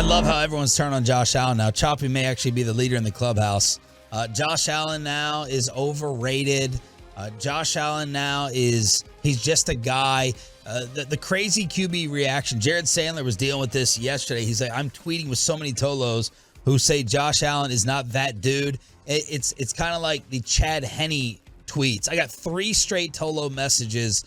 love how everyone's turned on Josh Allen now. Choppy may actually be the leader in the clubhouse. Josh Allen now is overrated. Josh Allen now he's just a guy. The crazy QB reaction. Jared Sandler was dealing with this yesterday. He's like, I'm tweeting with so many Tolos who say Josh Allen is not that dude. It's kind of like the Chad Henne tweets. I got 3 straight Tolo messages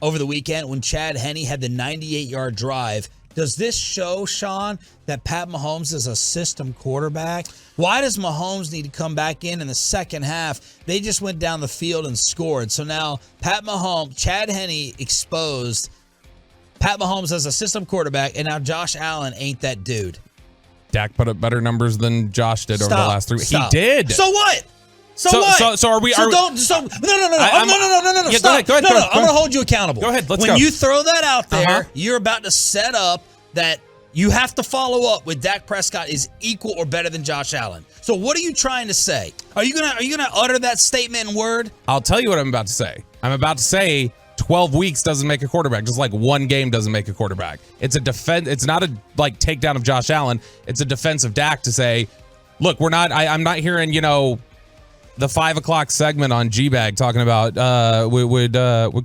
over the weekend when Chad Henne had the 98-yard drive. Does this show, Sean, that Pat Mahomes is a system quarterback? Why does Mahomes need to come back in the second half? They just went down the field and scored. So now Chad Henne exposed Pat Mahomes as a system quarterback, and now Josh Allen ain't that dude. Dak put up better numbers than Josh did over the last 3 weeks. He did. So what? So what? So are we? No. Yeah, Stop. Go ahead. I'm going to hold you accountable. Go ahead. Let's go. When you throw that out there, you're about to set up that you have to follow up with Dak Prescott is equal or better than Josh Allen. So what are you trying to say? Are you gonna utter that statement in word? I'll tell you what I'm about to say. I'm about to say 12 weeks doesn't make a quarterback, just like one game doesn't make a quarterback. It's a defense. It's not a takedown of Josh Allen. It's a defense of Dak to say, look, I'm not hearing, the 5 o'clock segment on G-Bag talking about would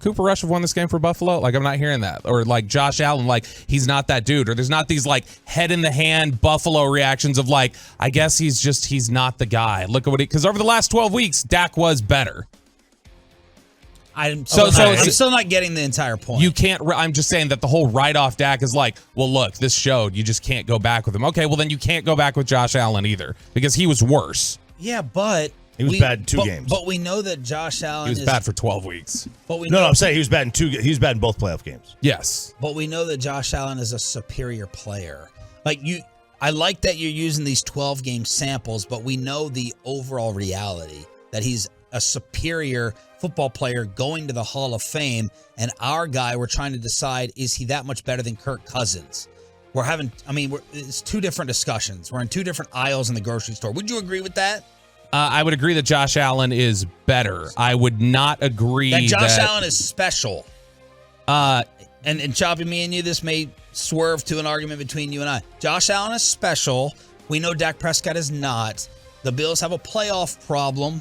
Cooper Rush have won this game for Buffalo? Like, I'm not hearing that. Or like Josh Allen, like he's not that dude. Or there's not these like head in the hand Buffalo reactions of like, I guess he's not the guy. Look at because over the last 12 weeks, Dak was better. I'm still not getting the entire point. You can't. I'm just saying that the whole write-off Dak is like, well, look, this showed. You just can't go back with him. Okay, well then you can't go back with Josh Allen either because he was worse. Yeah, but he was bad in 2 games. But we know that Josh Allen was bad for 12 weeks. But I'm saying he was bad in 2. He was bad in both playoff games. Yes. But we know that Josh Allen is a superior player. I like that you're using these 12-game samples, but we know the overall reality that he's a superior football player going to the Hall of Fame, and our guy, we're trying to decide, is he that much better than Kirk Cousins? It's 2 different discussions. We're in 2 different aisles in the grocery store. Would you agree with that? I would agree that Josh Allen is better. I would not agree that Josh Allen is special. And Choppy, me and you, this may swerve to an argument between you and I. Josh Allen is special. We know Dak Prescott is not. The Bills have a playoff problem.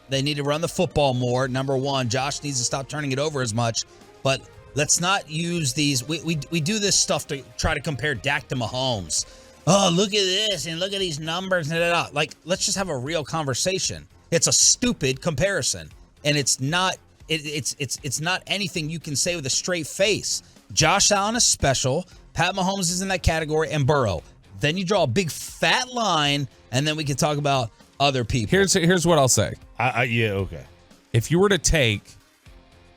They need to run the football more. Number 1, Josh needs to stop turning it over as much. But let's not use these. We do this stuff to try to compare Dak to Mahomes. Oh, look at this and look at these numbers. Like, let's just have a real conversation. It's a stupid comparison, and it's not. It's not anything you can say with a straight face. Josh Allen is special. Pat Mahomes is in that category, and Burrow. Then you draw a big fat line, and then we can talk about other people. Here's what I'll say. Yeah, okay. If you were to take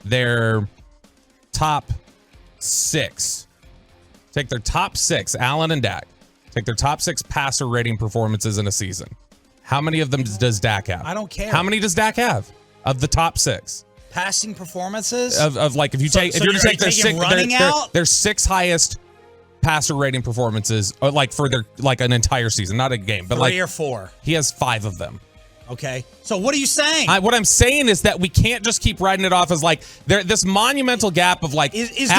their top 6, Allen and Dak, take their top 6 passer rating performances in a season, how many of them does Dak have? I don't care. How many does Dak have of the top 6? Passing performances? Of like, if you take their 6 highest passer rating performances, or like for their like an entire season, not a game, but 3 or 4. He has 5 of them. Okay. So what are you saying? What I'm saying is that we can't just keep writing it off as like this monumental gap of like is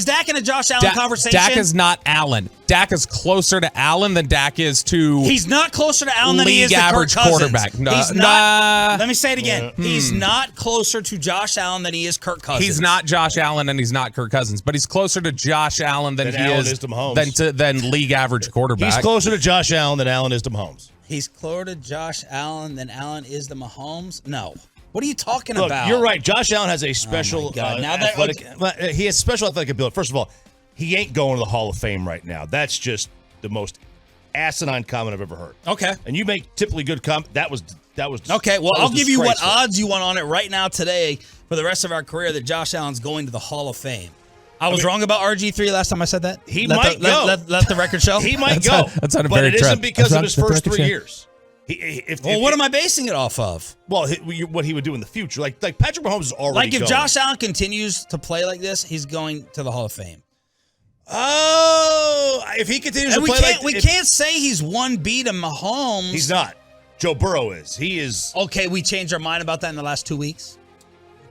Dak in a Josh Allen conversation? Dak is not Allen. Dak is closer to Allen than Dak is to. He's not closer to Allen than he is to Kirk Cousins. Quarterback. No, he's not. Let me say it again. He's not closer to Josh Allen than he is Kirk Cousins. He's not Josh Allen and he's not Kirk Cousins, but he's closer to Josh Allen than he is to Mahomes. than league average quarterback. He's closer to Josh Allen than Allen is to Mahomes. He's closer to Josh Allen than Allen is to Mahomes? No. What are you talking Look, about? You're right. Josh Allen has a special he has special athletic ability. First of all, he ain't going to the Hall of Fame right now. That's just the most asinine comment I've ever heard. Okay. And you make typically good comment. That was okay. Well, I'll give you what odds you want on it right now today for the rest of our career that Josh Allen's going to the Hall of Fame. I was wrong about RG3 last time I said that. He might go. Let the record show. He might go. But it isn't because of his first 3 years. What am I basing it off of? Well, what he would do in the future. Like Patrick Mahomes is already if Josh Allen continues to play like this, he's going to the Hall of Fame. Oh, if he continues to play we can't say he's 1B to Mahomes. He's not. Joe Burrow is. He is. Okay, we changed our mind about that in the last 2 weeks.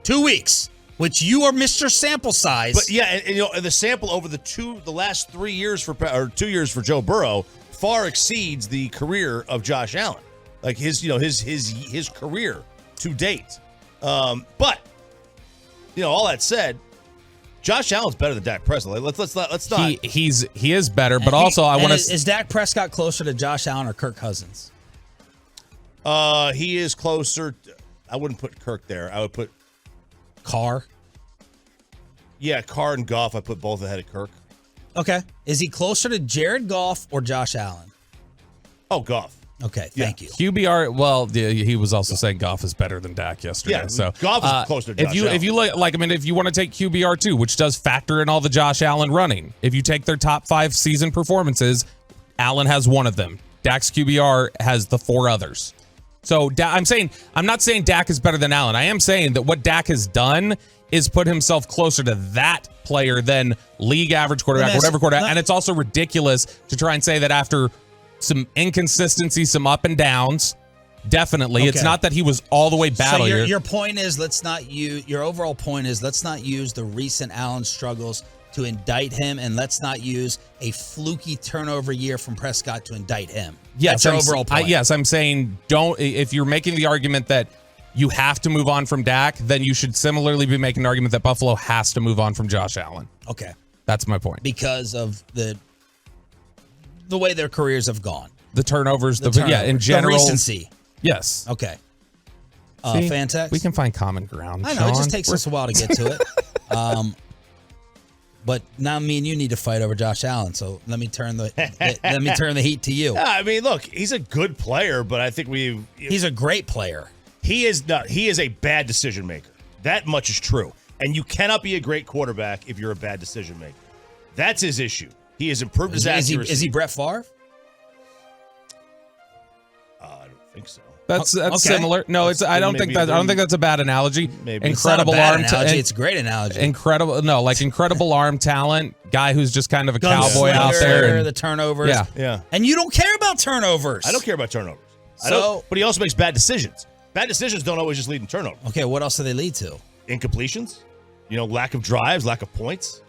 2 weeks. which you are Mr. Sample Size. But yeah, and the sample over the last 3 years 2 years for Joe Burrow far exceeds the career of Josh Allen. Like his career to date. But all that said, Josh Allen's better than Dak Prescott. Let's not. He is better, but also I want to. Is Dak Prescott closer to Josh Allen or Kirk Cousins? He is closer. I wouldn't put Kirk there. I would put Carr. Yeah, Carr and Goff. I put both ahead of Kirk. Okay. Is he closer to Jared Goff or Josh Allen? Oh, Goff. Okay, thank you. QBR, well, he was also saying Goff is better than Dak yesterday. Yeah, so Goff is closer to Josh Allen. If you look, if you want to take QBR too, which does factor in all the Josh Allen running, if you take their top 5 season performances, Allen has one of them. Dak's QBR has the 4 others. So I'm not saying Dak is better than Allen. I am saying that what Dak has done is put himself closer to that player than league average quarterback, whatever quarterback. And it's also ridiculous to try and say that after some inconsistency, some up and downs. Definitely. Okay. It's not that he was all the way bad. So your point is your overall point is let's not use the recent Allen struggles to indict him, and let's not use a fluky turnover year from Prescott to indict him. Yes, that's your overall point. Yes, I'm saying if you're making the argument that you have to move on from Dak, then you should similarly be making an argument that Buffalo has to move on from Josh Allen. Okay. That's my point. Because of the way their careers have gone. The turnovers, in general. The recency. Yes. Okay. See, Fantex. We can find common ground. I know, Sean. It just takes us a while to get to it. But now me and you need to fight over Josh Allen. So let me turn the heat to you. Yeah, I mean, look, he's a good player, but I think he's a great player. He is a bad decision maker. That much is true. And you cannot be a great quarterback if you're a bad decision maker. That's his issue. He has improved his accuracy. Is he Brett Favre? I don't think so. That's similar. No, I don't think that's a bad analogy. Maybe. Incredible analogy. It's a great analogy. Incredible arm talent. Guy who's just kind of a cowboy out there. The turnovers. Yeah. And you don't care about turnovers. I don't care about turnovers. But he also makes bad decisions. Bad decisions don't always just lead in turnovers. Okay, what else do they lead to? Incompletions. Lack of drives, lack of points.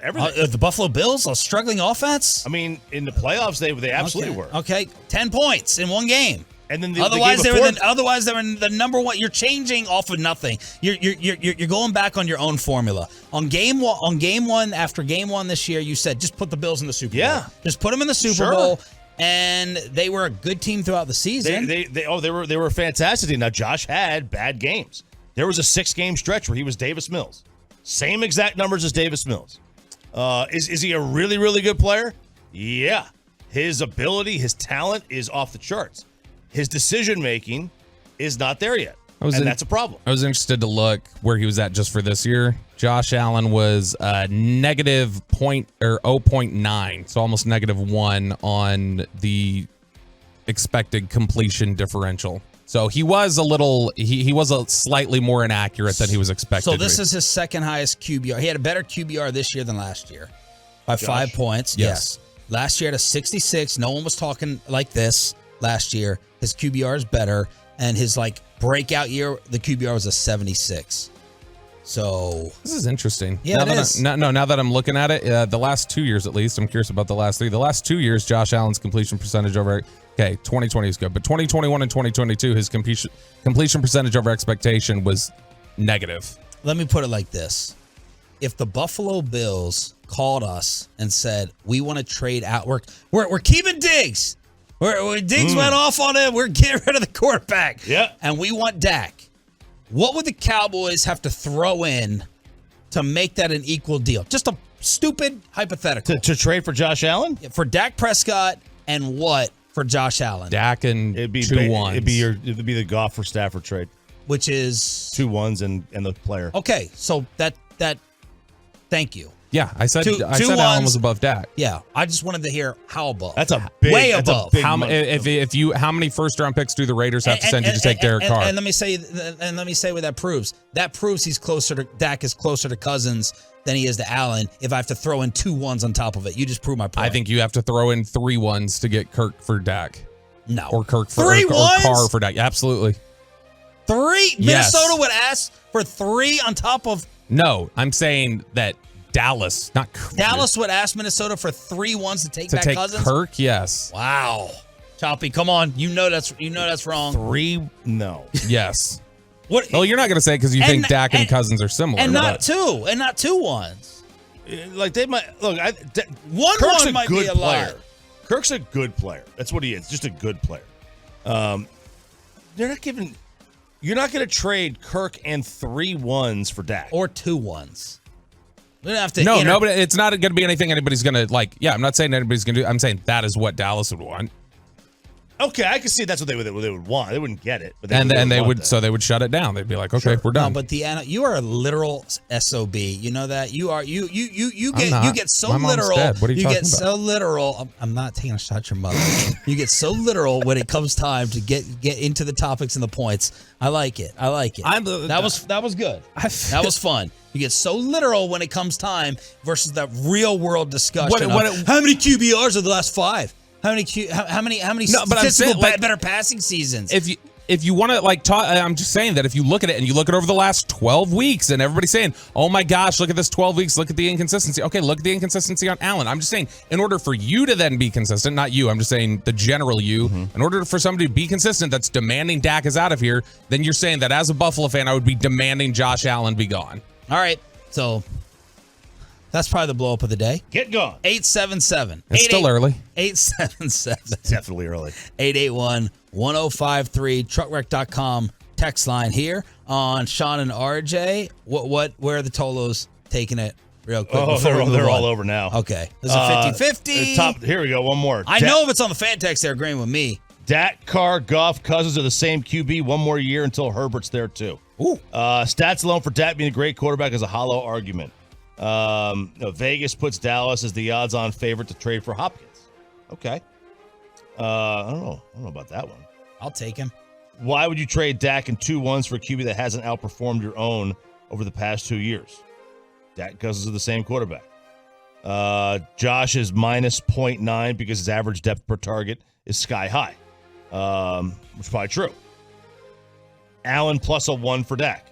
Everything. The Buffalo Bills, a struggling offense? I mean, in the playoffs, they absolutely were. Okay, 10 points in one game. And then otherwise they were the number one. You're changing off of nothing. You're going back on your own formula. On game one after game one this year, you said just put the Bills in the Super Bowl. Just put them in the Super Bowl. And they were a good team throughout the season. They were a fantastic team. Now Josh had bad games. There was a 6-game stretch where he was Davis Mills. Same exact numbers as Davis Mills. Is he a really, really good player? Yeah. His ability, his talent is off the charts. His decision-making is not there yet, that's a problem. I was interested to look where he was at just for this year. Josh Allen was negative 0.9, so almost -1 on the expected completion differential. So he was he was slightly more inaccurate than he was expected. So this is his second highest QBR. He had a better QBR this year than last year by 5 points. Yes. Last year at a 66. No one was talking like this last year. His QBR is better, and his breakout year, the QBR was a 76. So this is interesting. Yeah, now that I'm looking at it, the last 2 years at least, I'm curious about the last 3. The last 2 years, Josh Allen's completion percentage over. Okay, 2020 is good, but 2021 and 2022, his completion percentage over expectation was negative. Let me put it like this: if the Buffalo Bills called us and said we want to trade out, we're keeping Diggs. Diggs went off on him. We're getting rid of the quarterback. Yeah. And we want Dak. What would the Cowboys have to throw in to make that an equal deal? Just a stupid hypothetical. To trade for Josh Allen? For Dak Prescott and what for Josh Allen? Dak and it'd be 2 ones. It'd be the Goff for Stafford trade. Which is 2 ones and the player. Okay, so that thank you. Yeah, I said Allen was above Dak. Yeah, I just wanted to hear how above. That's way above. How many first round picks do the Raiders have to send you to take Derek Carr? And let me say what that proves. That proves Dak is closer to Cousins than he is to Allen. If I have to throw in 2 ones on top of it, you just prove my point. I think you have to throw in 3 ones to get Kirk for Dak. No, or Kirk for 3 ones? Or Carr for Dak. Absolutely. 3. Yes. Minnesota would ask for 3 on top of No, I'm saying that Dallas, not Kirk. Dallas would ask Minnesota for 3 ones to take back Cousins? Kirk, yes. Wow. Choppy, come on. You know that's wrong. 3? No. Yes. What? Well, you're not going to say because you think Dak and Cousins are similar. And not 2 ones. Like they might look. One might be a player. liar. Kirk's a good player. That's what he is. Just a good player. They're not giving. You're not going to trade Kirk and 3 ones for Dak Or 2 ones. We don't have to. No, but it's not going to be anything anybody's going to like. Yeah, I'm not saying anybody's going to do. I'm saying that is what Dallas would want. Okay, I can see that's what they would want. They wouldn't get it, but they would shut it down. They'd be like, okay, we're done. No, but you are a literal SOB. You know that you are. You get so My mom's literal. dead. What are you talking get about? so literal. I'm not taking a shot at your mother. You get so literal when it comes time to get into the topics and the points. I like it. That was good. That was fun. You get so literal when it comes time versus that real world discussion. How many QBRs are the last 5? How many statistical better passing seasons? If you want to like talk, I'm just saying that if you look at it and you look at over the last 12 weeks and everybody's saying, oh my gosh, look at this 12 weeks, look at the inconsistency. Okay, look at the inconsistency on Allen. I'm just saying in order for you to then be consistent, not you, I'm just saying the general you, in order for somebody to be consistent that's demanding Dak is out of here, then you're saying that as a Buffalo fan, I would be demanding Josh Allen be gone. All right, so that's probably the blow up of the day. Get gone. 877. It's still early. 877. It's definitely early. 881-1053. Truckwreck.com text line here on Shan and RJ. Where are the Tolos taking it real quick? Oh, they're all over now. Okay. This is a 50-50. Here we go. One more. I know if it's on the fan text, they're agreeing with me. Dak, Carr, Goff, Cousins are the same QB. One more year until Herbert's there too. Ooh. Stats alone for Dak being a great quarterback is a hollow argument. Vegas puts Dallas as the odds-on favorite to trade for Hopkins. Okay. I don't know about that one. I'll take him. Why would you trade Dak and 2 ones for a QB that hasn't outperformed your own over the past 2 years? Dak and Cousins are the same quarterback. Josh is minus 0.9 because his average depth per target is sky high, which is probably true. Allen plus a 1 for Dak.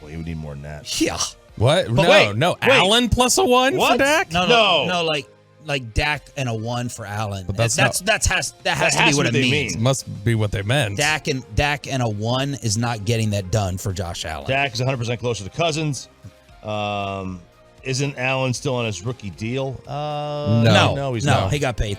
Well, he would need more than that. Yeah. What? But no. wait. Allen plus a 1 for Dak? No, like Dak and a 1 for Allen. But that has to be what it means. Must be what they meant. Dak and a 1 is not getting that done for Josh Allen. Dak is 100% closer to Cousins. Isn't Allen still on his rookie deal? No, he's not. He got paid.